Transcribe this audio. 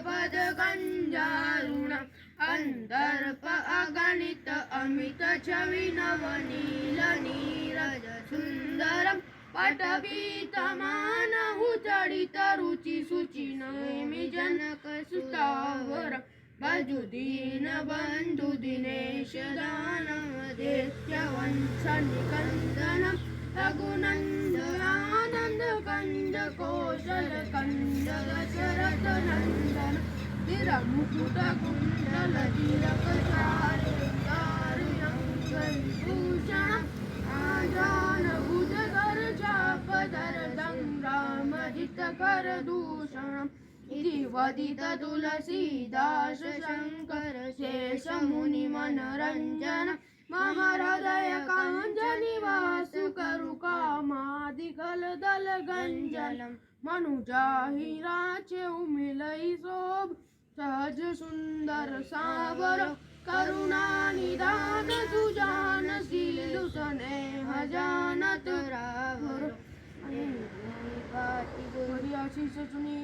पदगंजारुणम् अन्तर्प अगणित अमित छवि नवनील नीरज सुन्दरम् पटपीतमानहु चरित रुचि शुचि नैमि जनक सुतावरम् भजुदीन बन्धु दिनेश दानवदेत्य वंश निकन्दनम् रघुनन्दनानन्द कन्द कौशल कन्द दशरथ नन्दन तिरमुकुट कुण्डल तिलक चारुभूषणम् आजान भुजगर चापदरदं रामजित कर दूषणम् इति वदित तुलसीदास शंकर शेष मुनि मनरंजन मम हृदय कांजनिवास करु कामादिकल दल गंजनम मनुजाहि राचे उमिलई शोभ सहज सुंदर सावर करुणा निदान सुजान शील स्नेह जानत रावर आशीष चुनी